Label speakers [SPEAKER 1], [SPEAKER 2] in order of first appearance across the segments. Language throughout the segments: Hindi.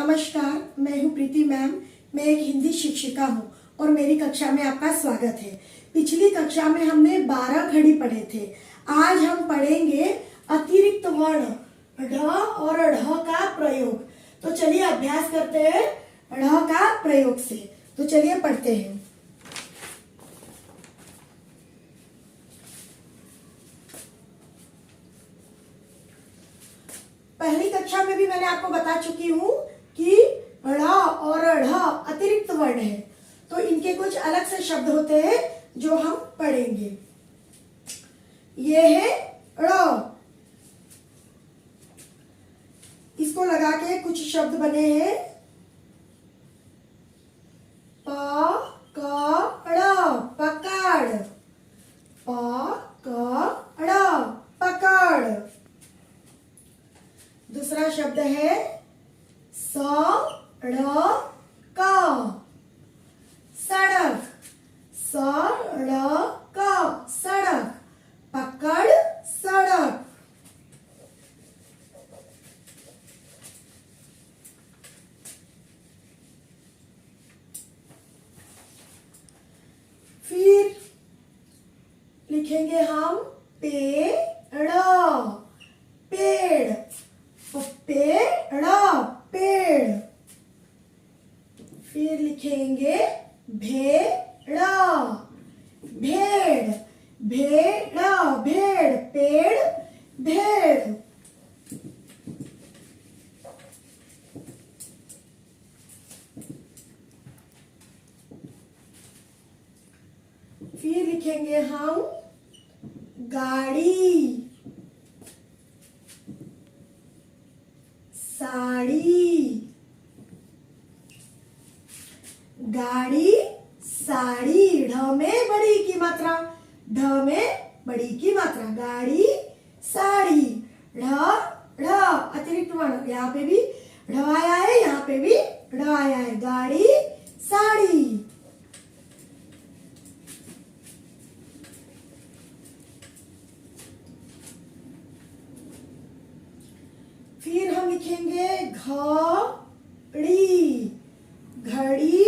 [SPEAKER 1] नमस्कार, मैं हूँ प्रीति मैम। मैं एक हिंदी शिक्षिका हूँ और मेरी कक्षा में आपका स्वागत है। पिछली कक्षा में हमने 12 खड़ी पढ़े थे। आज हम पढ़ेंगे अतिरिक्त वर्ण ढ और ढ का प्रयोग। तो चलिए अभ्यास करते हैं ढ का प्रयोग से। तो चलिए पढ़ते हैं। पहली कक्षा में भी मैंने आपको बता चुकी हूँ कि ढ़ और ढ अतिरिक्त वर्ण है, तो इनके कुछ अलग से शब्द होते हैं जो हम पढ़ेंगे। ये है ड़, इसको लगा के कुछ शब्द बने हैं। पकड़, पकड़, पकड़, पकड़। दूसरा शब्द है सड़क, सड़क, सड़क, सड़क, पकड़ सड़क। फिर लिखेंगे हम पेड़, पेड़, पेड़, पेड़। फिर लिखेंगे भेड़, भेड़, भेड़, भेड़, पेड़, भेड़। फिर लिखेंगे हम गाड़ी, साड़ी, गाड़ी, साड़ी। ढ में बड़ी की मात्रा, ढ में बड़ी की मात्रा, गाड़ी, साड़ी। ढ, ढ अतिरिक्त वर्ण, यहाँ पे भी ढ आया है, यहाँ पे भी ढ आया है। गाड़ी, साड़ी। फिर हम लिखेंगे घड़ी, घड़ी,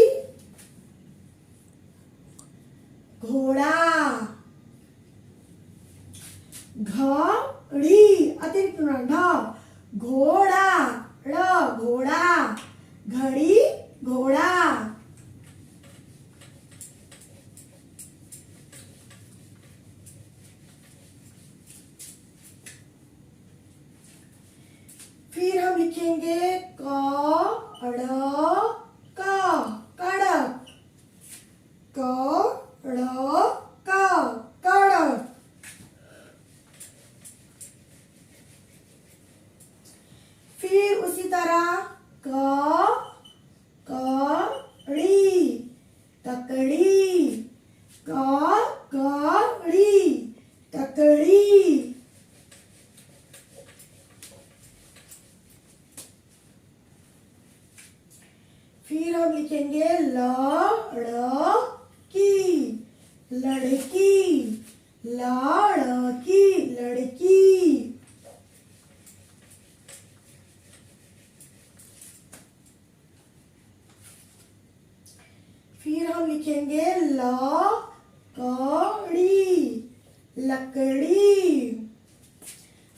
[SPEAKER 1] घोड़ा, घड़ी अतिरिक्त ढ, घोड़ा, ड़, घोड़ा, घड़ी, घोड़ा। फिर हम लिखेंगे कड़क, कड़क, कड़क, कड़क। फिर उसी तरह ककड़ी, ककड़ी, ककड़ी, ककड़ी। फिर हम लिखेंगे लड़की, लड़की, लड़की, लड़की। फिर हम लिखेंगे लकड़ी, लकड़ी,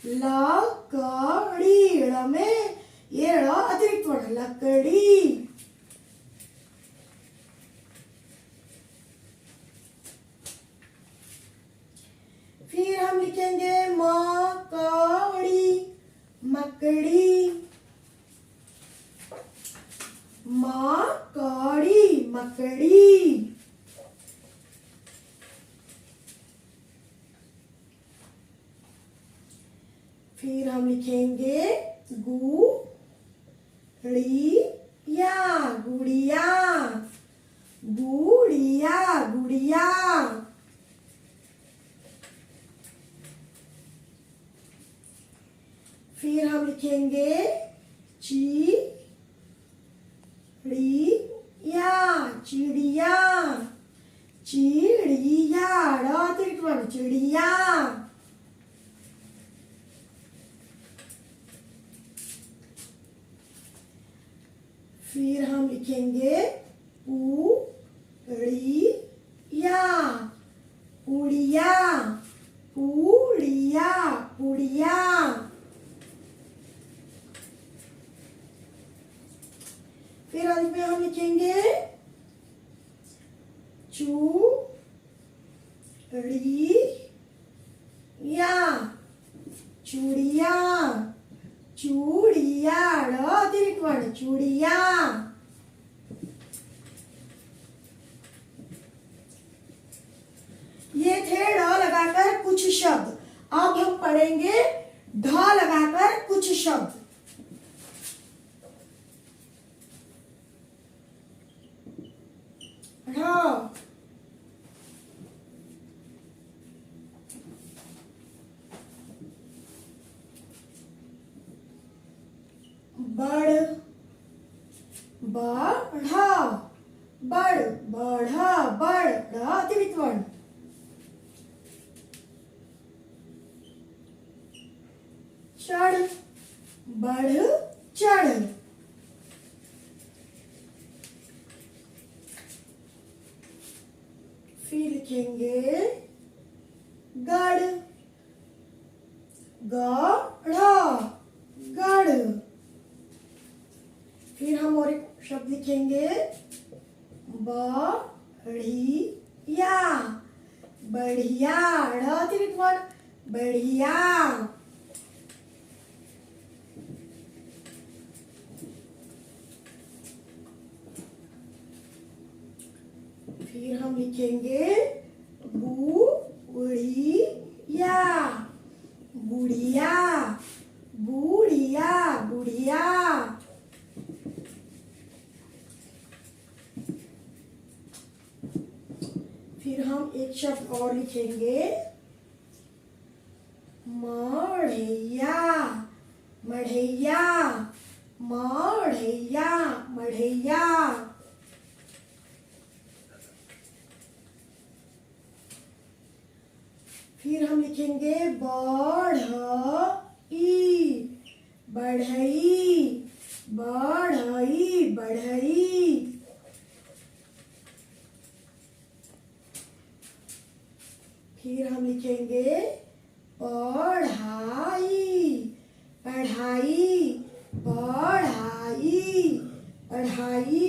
[SPEAKER 1] लकड़ी। ड़ में ये ड़ अतिरिक्त वर्ण, लकड़ी। फिर हम लिखेंगे मकड़ी, मकड़ी, मकड़ी, मकड़ी। फिर हम लिखेंगे गुड़िया, गुड़िया, गुड़िया, गुड़िया। फिर हम लिखेंगे चिड़िया, चिड़िया, चिड़िया। ड़ अतिरिक्त वर्ण, चिड़िया। फिर हम लिखेंगे पुड़िया, पुड़िया, पुड़िया, पुड़िया। फिर अंत में हम लिखेंगे चूड़िया, चूड़िया, चूड़िया, ड़ अतिरिक्त वर्ण चूड़िया। ये थे ड़ लगाकर कुछ शब्द। अब हम पढ़ेंगे ढ लगाकर कुछ शब्द। ढ, बड़, बढ़ा, बड़, बढ़ा, बड़, ढ अतिरिक्त वर्ण। चढ़, बढ़, चढ़। फिर लिखेंगे गढ़, गढ़ा, गढ़। फिर हम और एक शब्द लिखेंगे बढ़िया, बढ़िया, ढ़ अतिरिक्त वर्ण बढ़िया। फिर हम लिखेंगे बुढ़िया, बुढ़िया, बुढ़िया, बुढ़िया। फिर हम एक शब्द और लिखेंगे मढ़ैया, मढ़ैया, मढ़ैया, मढ़ैया। फिर हम लिखेंगे बढ़ई, बढ़ई, बढ़ई, बढ़ई। फिर हम लिखेंगे पढ़ाई, पढ़ाई, पढ़ाई, पढ़ाई।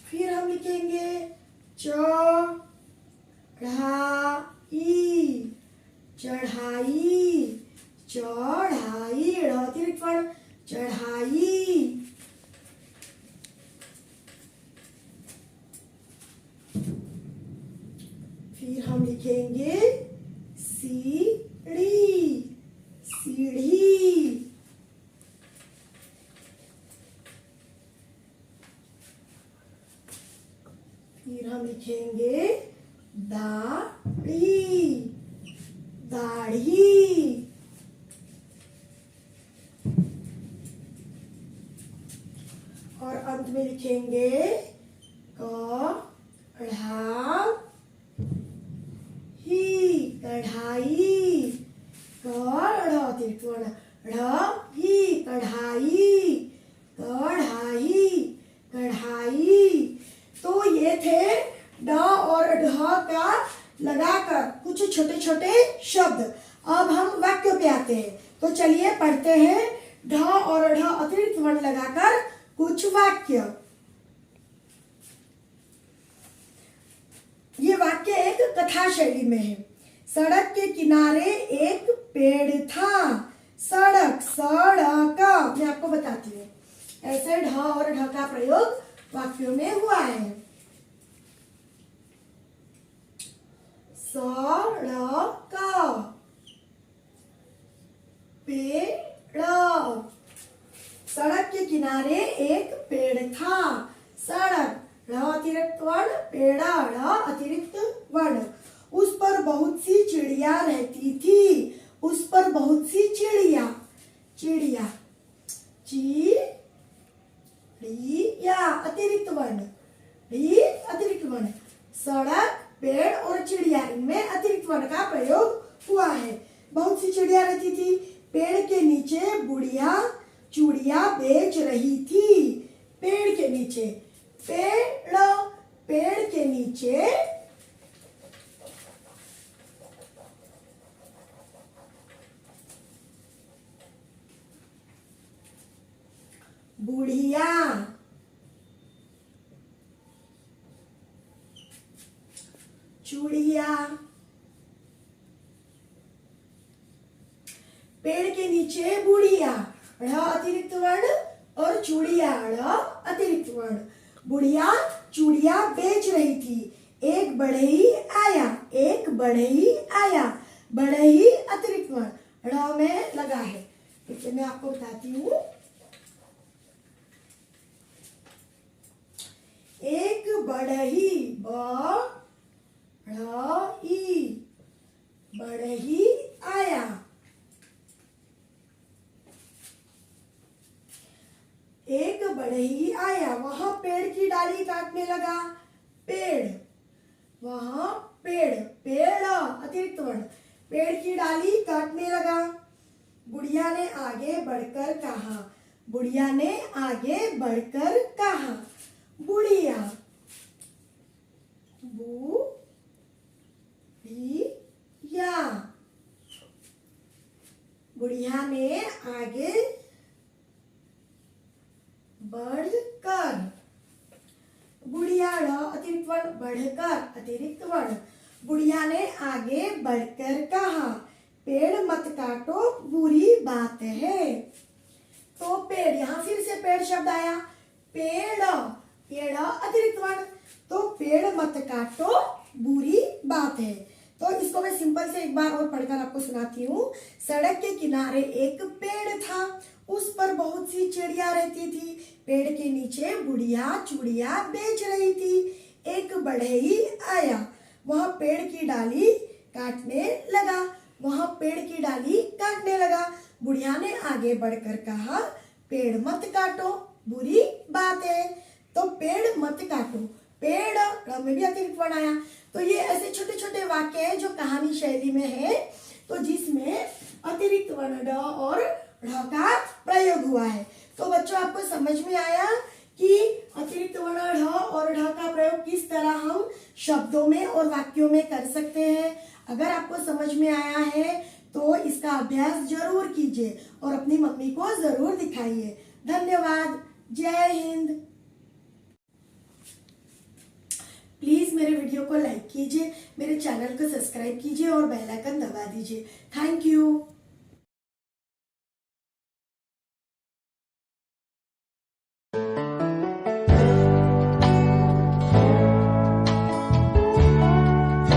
[SPEAKER 1] फिर हम लिखेंगे चढ़ाई, चढ़ाई, चढ़ाई, ढ़ अतिरिक्त वर्ण चढ़ाई। फिर हम लिखेंगे सीढ़ी, सीढ़ी। फिर हम लिखेंगे दाढ़ी, दाढ़ी। और अंत में लिखेंगे कढ़ाई, कढ़ाई, कढ़ाई, कढ़ाई, कढ़ाई, कढ़ाई। तो ये थे ड और ढ का लगाकर कुछ छोटे छोटे शब्द। अब हम वाक्य पे आते हैं, तो चलिए पढ़ते हैं ढ और ढ अतिरिक्त वर्ण लगाकर कुछ वाक्य। ये वाक्य एक कथा शैली में है। सड़क के किनारे एक पेड़ था। सड़क, सड़क, मैं आपको बताती हूँ। ऐसे ढ और ढ का प्रयोग वाक्यों में हुआ है। सड़क, पेड़, सड़क के किनारे एक पेड़ था। सड़क, ढ़ अतिरिक्त वर्ण, पेड़ा, ढ़ अतिरिक्त वर्ण। उस पर बहुत सी चिड़िया रहती थी। उस पर बहुत सी चिड़िया, चिड़िया, चिड़िया अतिरिक्त वर्ण, ढ़ी अतिरिक्त वर्ण। सड़क, पेड़ और चिड़िया, इनमें अतिरिक्त वर्ण का प्रयोग हुआ है। बहुत सी चिड़िया रहती थी, पेड़ के नीचे बुढ़िया चूड़ियां बेच रही थी। पेड़ के नीचे, पेड़ के नीचे बुढ़िया चूड़िया, पेड़ के नीचे बुढ़िया, ढ़ अतिरिक्त वर्ण और चूड़िया, ढ़ अतिरिक्त वर्ण। बुढ़िया चूड़िया बेच रही थी। एक बढ़ई आया, एक बढ़ई आया, बढ़ई अतिरिक्त वर्ण, ढ़ में लगा है। इसे मैं आपको बताती हूँ। एक बढ़ई, बढ़ई, बढ़ई आया। एक बढ़ई आया, वहां पेड़ की डाली काटने लगा। पेड़, वहां पेड़ अतिरिक्त वर्ण, पेड़ की डाली काटने लगा। बुढ़िया ने आगे बढ़कर कहा, बुढ़िया ने आगे बढ़कर कहा। बुढ़िया, बुढ़िया, बुढ़िया ने आगे बढ़कर, बुढ़िया अतिरिक्त वर्ण, बढ़कर अतिरिक्त वर्ण। बुढ़िया ने आगे बढ़कर कहा, पेड़ मत काटो बुरी बात है। तो पेड़, यहां फिर से पेड़ शब्द आया। पेड़ अतिरिक्त वर्ण, तो पेड़ मत काटो बुरी बात है। तो इसको मैं सिंपल से एक बार और पढ़कर आपको सुनाती हूँ। सड़क के किनारे एक पेड़ था, उस पर बहुत सी चिड़िया रहती थी। पेड़ के नीचे बुढ़िया चूड़िया बेच रही थी। एक बढ़ई आया, वह पेड़ की डाली काटने लगा, वह पेड़ की डाली काटने लगा। बुढ़िया ने आगे बढ़कर कहा, पेड़ मत काटो बुरी बात है। तो पेड़ मत काटो, पेड़ में भी अतिरिक्त वर्ण आया। तो ये ऐसे छोटे छोटे वाक्य हैं जो कहानी शैली में है, तो जिसमें अतिरिक्त वर्ण ड और ढ़ का प्रयोग हुआ है। तो बच्चों आपको समझ में आया कि अतिरिक्त वर्ण ढ़ और ढ़ का प्रयोग किस तरह हम शब्दों में और वाक्यों में कर सकते हैं। अगर आपको समझ में आया है तो इसका अभ्यास जरूर कीजिए और अपनी मम्मी को जरूर दिखाइए। धन्यवाद। जय हिंद। प्लीज मेरे वीडियो को लाइक कीजिए, मेरे चैनल को सब्सक्राइब कीजिए और बेल आइकन दबा दीजिए। Thank you.